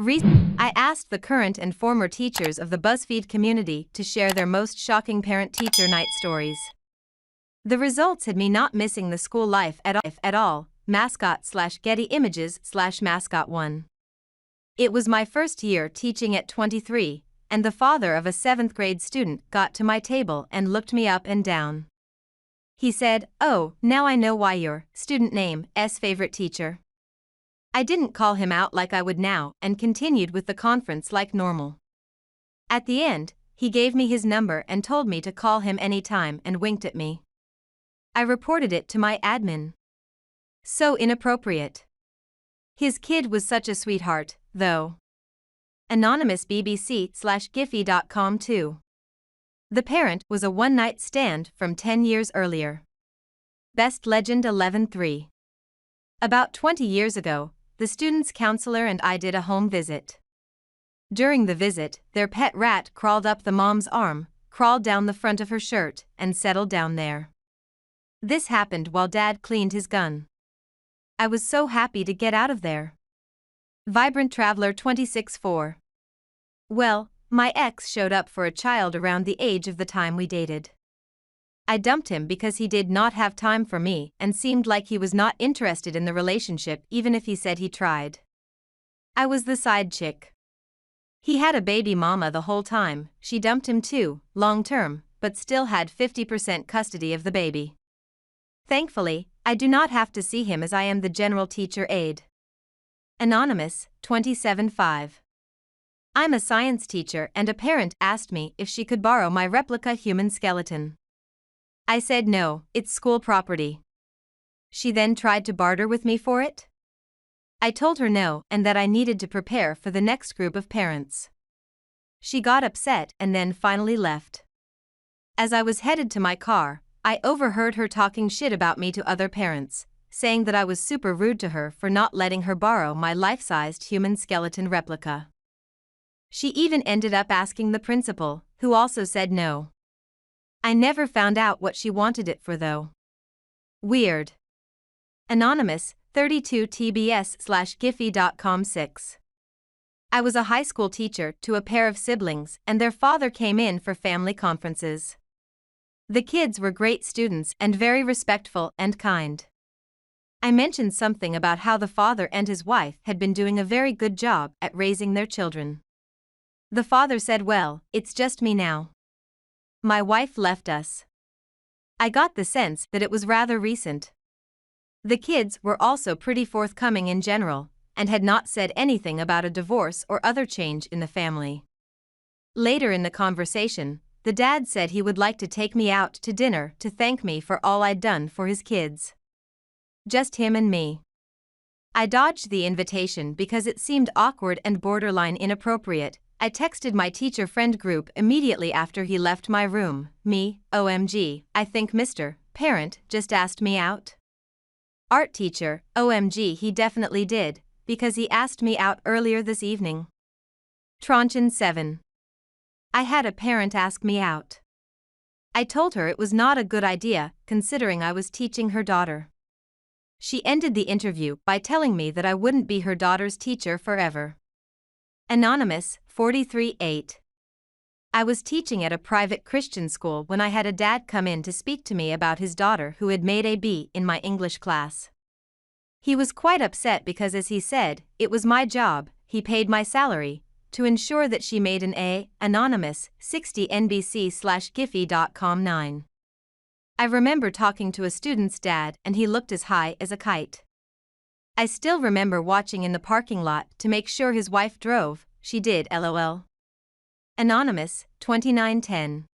I asked the current and former teachers of the BuzzFeed community to share their most shocking parent-teacher night stories. The results had me not missing the school life at all, mascot/Getty Images/mascot1. It was my first year teaching at 23, and the father of a 7th grade student got to my table and looked me up and down. He said, "Oh, now I know why your student name is favorite teacher." I didn't call him out like I would now and continued with the conference like normal. At the end, he gave me his number and told me to call him anytime and winked at me. I reported it to my admin. So inappropriate. His kid was such a sweetheart, though. Anonymous BBC/Giphy.com 2. The parent was a one-night stand from 10 years earlier. Best Legend 11-3. About 20 years ago, the student's counselor and I did a home visit. During the visit, their pet rat crawled up the mom's arm, crawled down the front of her shirt, and settled down there. This happened while Dad cleaned his gun. I was so happy to get out of there. Vibrant Traveler 26-4. Well, my ex showed up for a child around the age of the time we dated. I dumped him because he did not have time for me and seemed like he was not interested in the relationship even if he said he tried. I was the side chick. He had a baby mama the whole time, she dumped him too, long term, but still had 50% custody of the baby. Thankfully, I do not have to see him as I am the general teacher aide. Anonymous 27-5. I'm a science teacher and a parent asked me if she could borrow my replica human skeleton. I said no, it's school property. She then tried to barter with me for it? I told her no and that I needed to prepare for the next group of parents. She got upset and then finally left. As I was headed to my car, I overheard her talking shit about me to other parents, saying that I was super rude to her for not letting her borrow my life-sized human skeleton replica. She even ended up asking the principal, who also said no. I never found out what she wanted it for though. Weird. Anonymous 32tbs/Giphy.com 6. I was a high school teacher to a pair of siblings and their father came in for family conferences. The kids were great students and very respectful and kind. I mentioned something about how the father and his wife had been doing a very good job at raising their children. The father said, "Well, it's just me now. My wife left us." I got the sense that it was rather recent. The kids were also pretty forthcoming in general, and had not said anything about a divorce or other change in the family. Later in the conversation, the dad said he would like to take me out to dinner to thank me for all I'd done for his kids. Just him and me. I dodged the invitation because it seemed awkward and borderline inappropriate. I texted my teacher friend group immediately after he left my room. Me, OMG, I think Mr. Parent just asked me out. Art teacher, OMG, he definitely did, because he asked me out earlier this evening. Tronchin 7. I had a parent ask me out. I told her it was not a good idea, considering I was teaching her daughter. She ended the interview by telling me that I wouldn't be her daughter's teacher forever. Anonymous 43-8. I was teaching at a private Christian school when I had a dad come in to speak to me about his daughter who had made a B in my English class. He was quite upset because, as he said, it was my job, he paid my salary, to ensure that she made an A. Anonymous 60 NBC/Giphy.com 9. I remember talking to a student's dad and he looked as high as a kite. I still remember watching in the parking lot to make sure his wife drove, she did LOL. Anonymous 2910.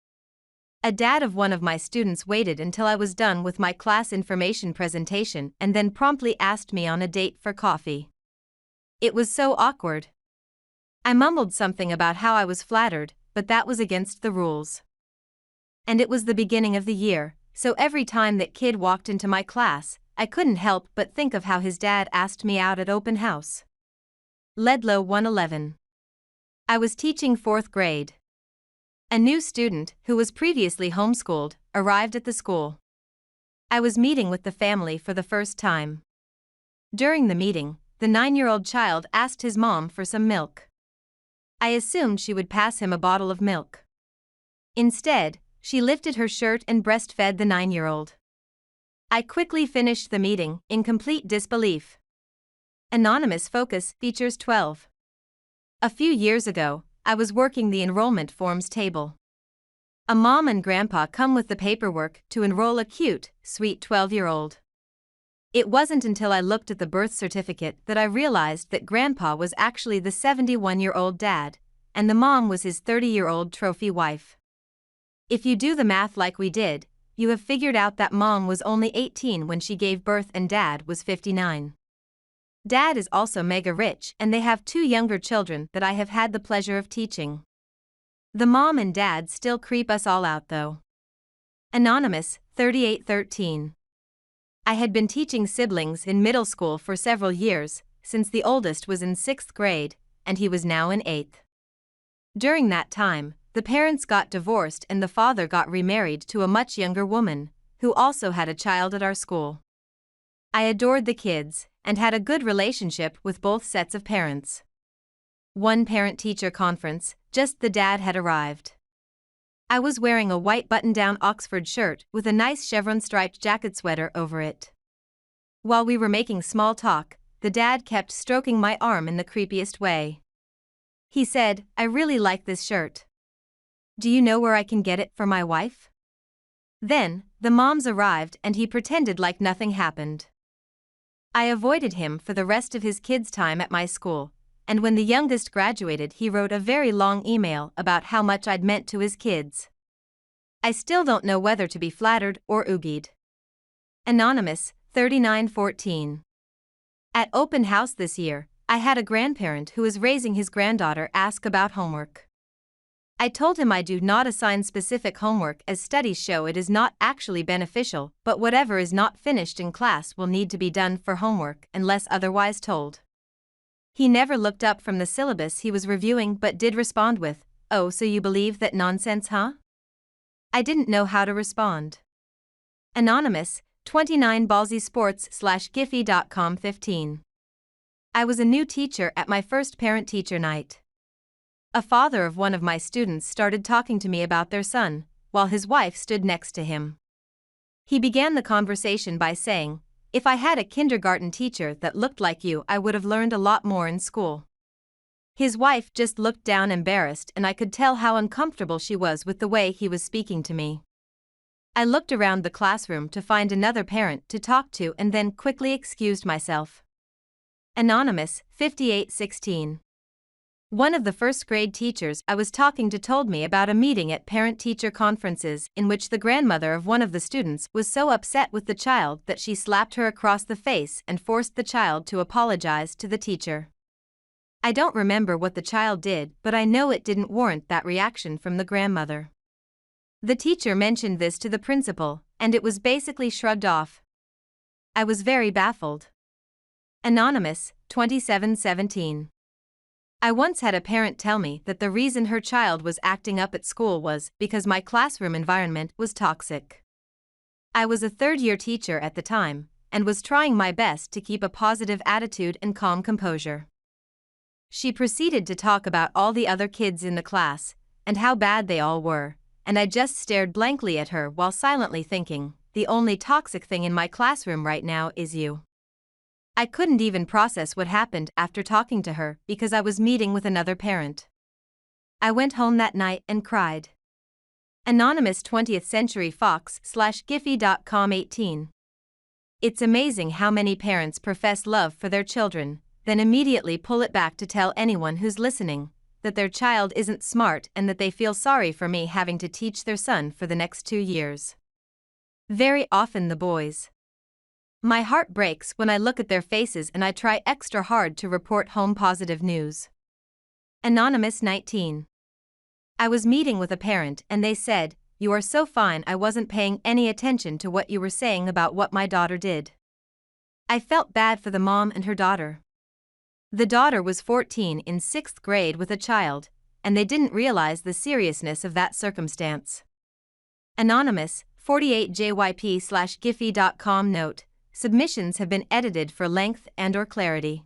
A dad of one of my students waited until I was done with my class information presentation and then promptly asked me on a date for coffee. It was so awkward. I mumbled something about how I was flattered, but that was against the rules. And it was the beginning of the year, so every time that kid walked into my class, I couldn't help but think of how his dad asked me out at open house. Ledlow 111. I was teaching 4th grade. A new student, who was previously homeschooled, arrived at the school. I was meeting with the family for the first time. During the meeting, the 9-year-old child asked his mom for some milk. I assumed she would pass him a bottle of milk. Instead, she lifted her shirt and breastfed the 9-year-old. I quickly finished the meeting, in complete disbelief. Anonymous Focus features 12. A few years ago, I was working the enrollment forms table. A mom and grandpa come with the paperwork to enroll a cute, sweet 12-year-old. It wasn't until I looked at the birth certificate that I realized that grandpa was actually the 71-year-old dad, and the mom was his 30-year-old trophy wife. If you do the math like we did, you have figured out that mom was only 18 when she gave birth and dad was 59. Dad is also mega rich and they have 2 younger children that I have had the pleasure of teaching. The mom and dad still creep us all out though. Anonymous, 3813. I had been teaching siblings in middle school for several years, since the oldest was in 6th grade, and he was now in 8th. During that time, the parents got divorced and the father got remarried to a much younger woman, who also had a child at our school. I adored the kids, and had a good relationship with both sets of parents. One parent-teacher conference, just the dad had arrived. I was wearing a white button-down Oxford shirt with a nice chevron-striped jacket sweater over it. While we were making small talk, the dad kept stroking my arm in the creepiest way. He said, "I really like this shirt. Do you know where I can get it for my wife?" Then, the moms arrived and he pretended like nothing happened. I avoided him for the rest of his kids' time at my school, and when the youngest graduated he wrote a very long email about how much I'd meant to his kids. I still don't know whether to be flattered or oogied. Anonymous, 3914. At open house this year, I had a grandparent who is raising his granddaughter ask about homework. I told him I do not assign specific homework as studies show it is not actually beneficial, but whatever is not finished in class will need to be done for homework unless otherwise told. He never looked up from the syllabus he was reviewing but did respond with, "Oh, so you believe that nonsense, huh?" I didn't know how to respond. Anonymous, 29 ballsysports/giphy.com 15. I was a new teacher at my first parent-teacher night. A father of one of my students started talking to me about their son, while his wife stood next to him. He began the conversation by saying, "If I had a kindergarten teacher that looked like you, I would have learned a lot more in school." His wife just looked down embarrassed and I could tell how uncomfortable she was with the way he was speaking to me. I looked around the classroom to find another parent to talk to and then quickly excused myself. Anonymous, 5816. One of the first grade teachers I was talking to told me about a meeting at parent-teacher conferences in which the grandmother of one of the students was so upset with the child that she slapped her across the face and forced the child to apologize to the teacher. I don't remember what the child did, but I know it didn't warrant that reaction from the grandmother. The teacher mentioned this to the principal, and it was basically shrugged off. I was very baffled. Anonymous, 2717. I once had a parent tell me that the reason her child was acting up at school was because my classroom environment was toxic. I was a third-year teacher at the time, and was trying my best to keep a positive attitude and calm composure. She proceeded to talk about all the other kids in the class, and how bad they all were, and I just stared blankly at her while silently thinking, the only toxic thing in my classroom right now is you. I couldn't even process what happened after talking to her because I was meeting with another parent. I went home that night and cried. Anonymous 20th Century Fox/Giphy.com 18. It's amazing how many parents profess love for their children, then immediately pull it back to tell anyone who's listening that their child isn't smart and that they feel sorry for me having to teach their son for the next 2 years. Very often the boys. My heart breaks when I look at their faces and I try extra hard to report home positive news. Anonymous 19. I was meeting with a parent and they said, "You are so fine, I wasn't paying any attention to what you were saying about what my daughter did." I felt bad for the mom and her daughter. The daughter was 14 in 6th grade with a child, and they didn't realize the seriousness of that circumstance. Anonymous, 48JYP/Giphy.com note. Submissions have been edited for length and/or clarity.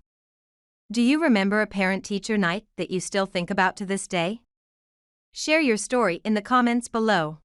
Do you remember a parent-teacher night that you still think about to this day? Share your story in the comments below.